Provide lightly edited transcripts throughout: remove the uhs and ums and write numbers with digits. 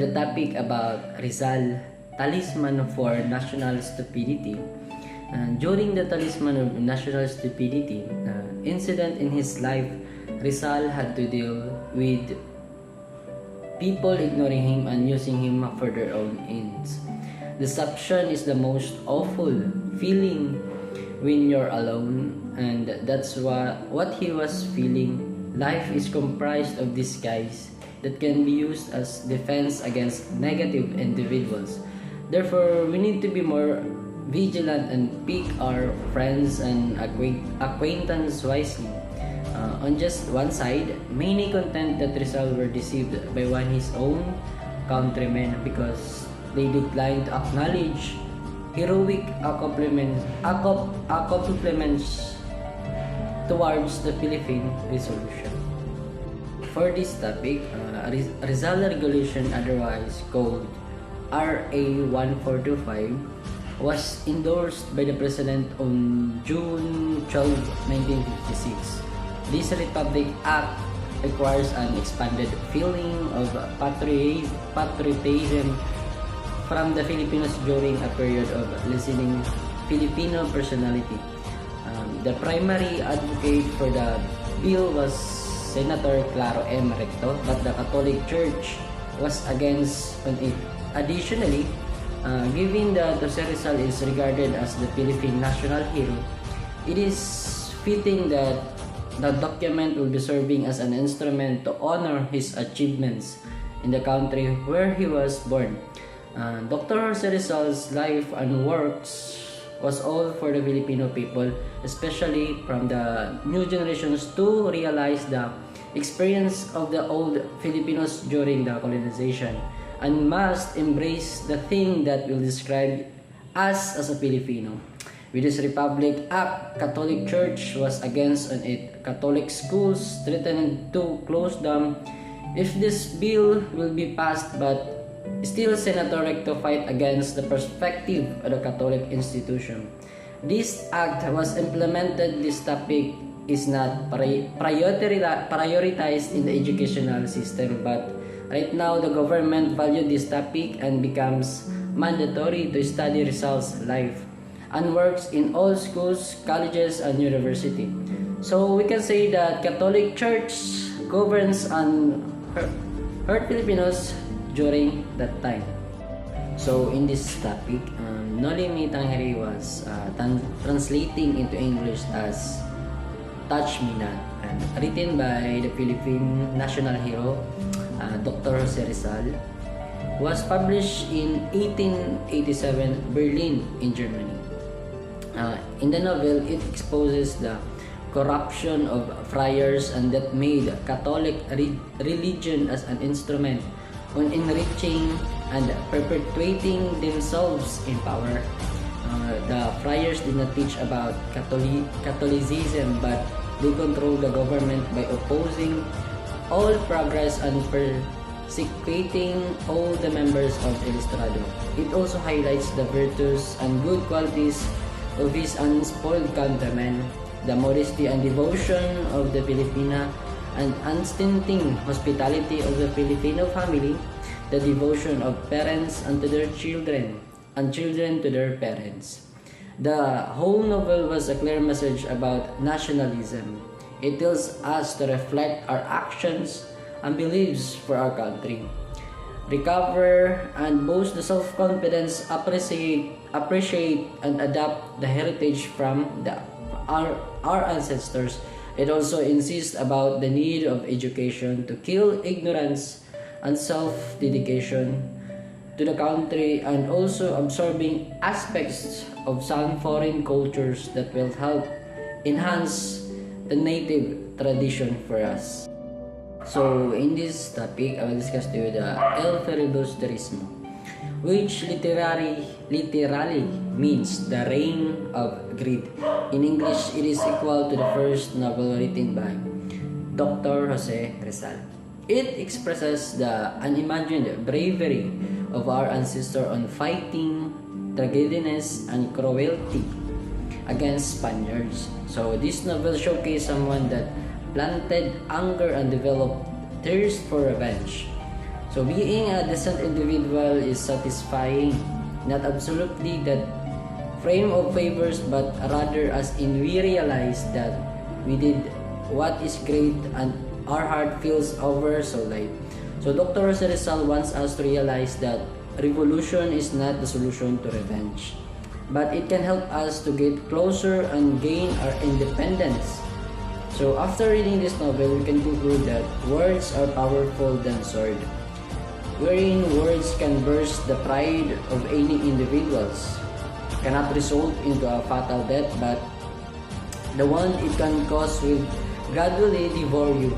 the topic about Rizal, Talisman for National Stupidity. During the Talisman of National Stupidity incident in his life, Rizal had to deal with people ignoring him and using him for their own ends. Deception is the most awful feeling when you're alone, and that's what he was feeling. Life is comprised of disguise that can be used as defense against negative individuals. Therefore, we need to be more vigilant and pick our friends and acquaintance wisely. On just one side, many content that Rizal were deceived by his own countrymen because they declined to acknowledge heroic accomplishments towards the Philippine resolution. For this topic, Rizal Regulation, otherwise called RA 1425, was endorsed by the President on June 12, 1956. This Republic Act requires an expanded feeling of patriotism from the Filipinos during a period of lessening Filipino personality. The primary advocate for the bill was Senator Claro M. Recto, but the Catholic Church was against it. Additionally, given that Jose Rizal is regarded as the Philippine national hero, it is fitting that the document will be serving as an instrument to honor his achievements in the country where he was born. Dr. Jose Rizal's life and works was all for the Filipino people, especially from the new generations, to realize the experience of the old Filipinos during the colonization, and must embrace the thing that will describe us as a Filipino. With this Republic Act, Catholic Church was against it. Catholic schools threatened to close them if this bill will be passed, but still Senator Recto fight against the perspective of the Catholic institution. This act was implemented. This topic is not prioritized in the educational system, but right now the government valued this topic and becomes mandatory to study Rizal's life and works in all schools, colleges, and university. So we can say that Catholic Church governs and hurt Filipinos during that time. So in this topic, Noli Me Tangere was translating into English as Touch Me Not, and written by the Philippine national hero, Dr. Jose Rizal, was published in 1887 Berlin in Germany. In the novel, it exposes the corruption of friars and that made Catholic religion as an instrument on enriching and perpetuating themselves in power. The friars did not teach about Catholicism, but they controlled the government by opposing all progress and persecuting all the members of El Estrado. It also highlights the virtues and good qualities of his unspoiled countrymen, the modesty and devotion of the Filipina, and unstinting hospitality of the Filipino family, the devotion of parents unto their children, and children to their parents. The whole novel was a clear message about nationalism. It tells us to reflect our actions and beliefs for our country, recover and boost the self-confidence, appreciate and adapt the heritage from our ancestors. It also insists about the need of education to kill ignorance and self-dedication to the country, and also absorbing aspects of some foreign cultures that will help enhance the native tradition for us. So in this topic, I will discuss to you the El Filibusterismo, which literally means the reign of greed. In English, it is equal to the first novel written by Dr. Jose Rizal. It expresses the unimagined bravery of our ancestors on fighting tragediness and cruelty against Spaniards. So this novel showcases someone that planted anger and developed thirst for revenge. So being a decent individual is satisfying, not absolutely that frame of favors, but rather as in we realize that we did what is great and our heart feels over so light. So Dr. Jose Rizal wants us to realize that revolution is not the solution to revenge, but it can help us to get closer and gain our independence. So after reading this novel, we can conclude that words are powerful than sword, wherein words can burst the pride of any individuals, cannot result into a fatal death, but the one it can cause will gradually devour you.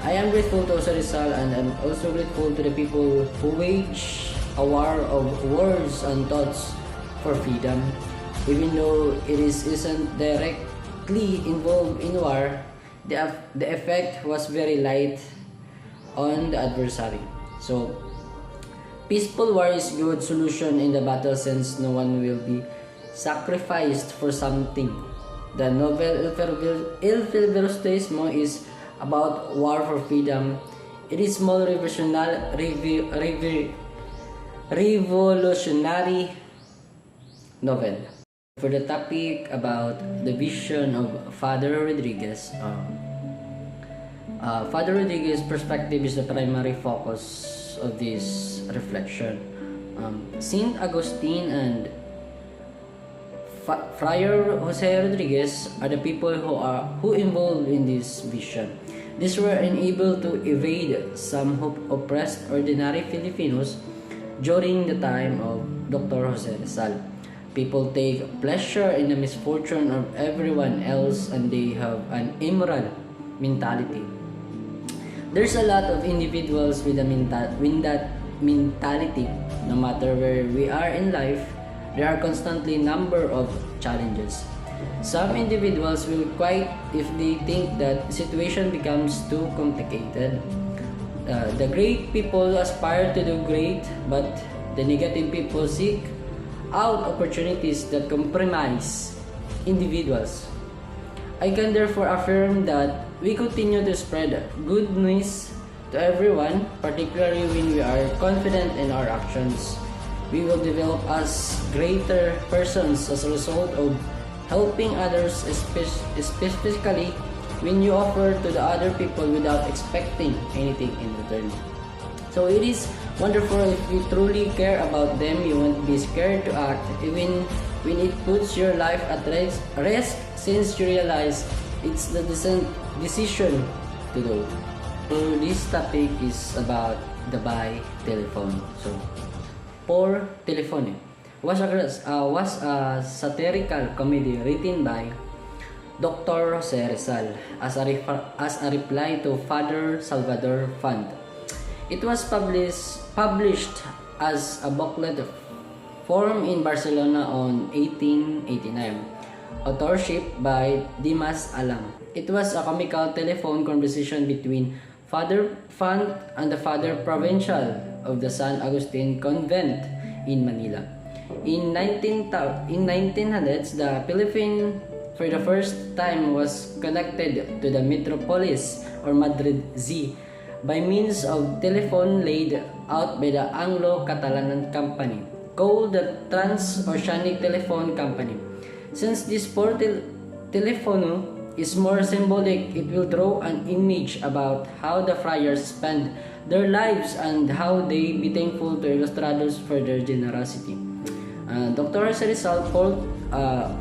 I am grateful to Jose Rizal, and I'm also grateful to the people who wage a war of words and thoughts for freedom. Even though isn't directly involved in war, the effect was very light on the adversary. So, peaceful war is good solution in the battle since no one will be sacrificed for something. The novel Il Filibusterismo is about war for freedom. It is small revolutionary novel. For the topic about the vision of Father Rodriguez, Father Rodriguez's perspective is the primary focus of this reflection. Saint Augustine and Friar Jose Rodriguez are the people who involved in this vision. These were unable to evade some oppressed ordinary Filipinos during the time of Dr. Jose Rizal. People take pleasure in the misfortune of everyone else, and they have an immoral mentality. There's a lot of individuals with that mentality. No matter where we are in life, there are constantly number of challenges. Some individuals will quit if they think that situation becomes too complicated. The great people aspire to do great, but the negative people seek out opportunities that compromise individuals. I can therefore affirm that we continue to spread good news to everyone, particularly when we are confident in our actions. We will develop as greater persons as a result of helping others, specifically when you offer to the other people without expecting anything in return. So it is wonderful if you truly care about them. You won't be scared to act even when it puts your life at risk, since you realize it's the decent decision to do. So this topic is about the by telephone. So Por Telephone was a satirical comedy written by Dr. Jose Rizal as a reply to Father Salvador Fund. It was published as a booklet formed in Barcelona on 1889. Authorship by Dimas Alam. It was a comical telephone conversation between Father Fund and the Father Provincial of the San Agustin Convent in Manila. In 1900s, the Philippines for the first time was connected to the metropolis or Madrid Z by means of telephone laid out by the Anglo-Catalan Company, called the Transoceanic Telephone Company. Since this telephone is more symbolic, it will draw an image about how the friars spend their lives and how they be thankful to Ilustrados for their generosity. Dr. Jose Rizal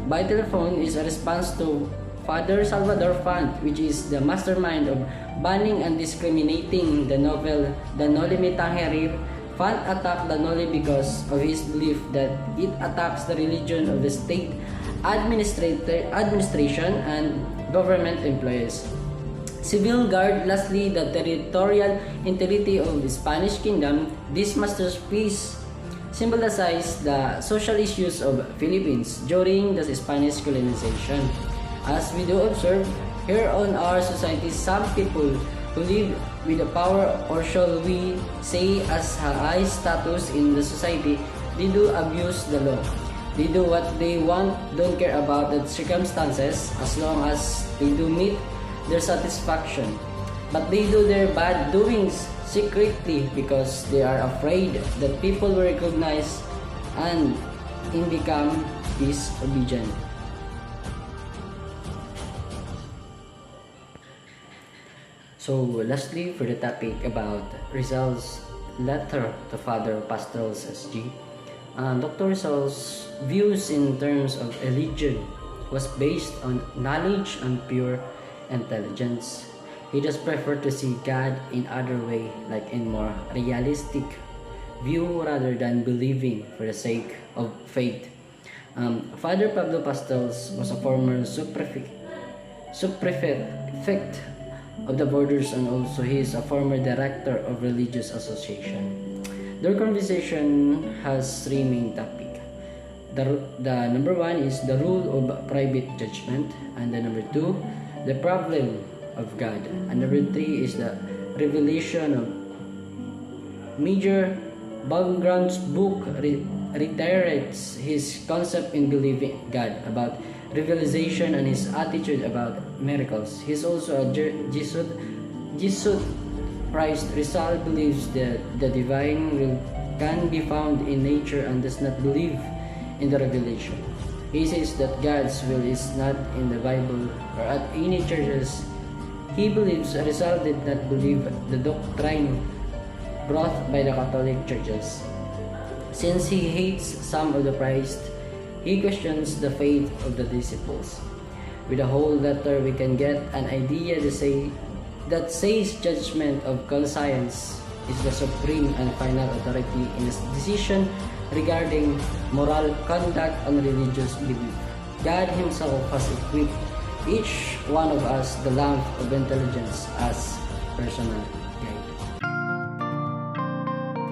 by telephone is a response to Father Salvador Fund, which is the mastermind of banning and discriminating the novel The Noli Me Tangere. Fund attacked the Noli because of his belief that it attacks the religion of the state, administration, and government employees. Civil Guard, lastly, the territorial integrity of the Spanish Kingdom. This masterpiece symbolizes the social issues of Philippines during the Spanish colonization. As we do observe here on our society, some people who live with the power, or shall we say as high status in the society, they do abuse the law. They do what they want, don't care about the circumstances as long as they do meet their satisfaction. But they do their bad doings secretly because they are afraid that people will recognize and become disobedient. So lastly, for the topic about Rizal's letter to Father Pastorals SG, Dr. Rizal's views in terms of religion was based on knowledge and pure intelligence. He just preferred to see God in other way, like in more realistic view rather than believing for the sake of faith. Father Pablo Pastorals was a former subprefect of the borders, and also he is a former director of religious association. Their conversation has three main topics. The number one is the rule of private judgment, and the number two, the problem of God, and number three is the revelation of Major Baumgart's book reiterates his concept in believing God about revelation and his attitude about miracles. He is also a Jesuit Christ. Rizal believes that the divine will can be found in nature and does not believe in the revelation. He says that God's will is not in the Bible or at any churches. He believes Rizal did not believe the doctrine brought by the Catholic churches. Since he hates some of the priests, he questions the faith of the disciples. With the whole letter, we can get an idea that says judgment of conscience is the supreme and final authority in his decision regarding moral conduct and religious belief. God himself has equipped each one of us the lamp of intelligence as personal.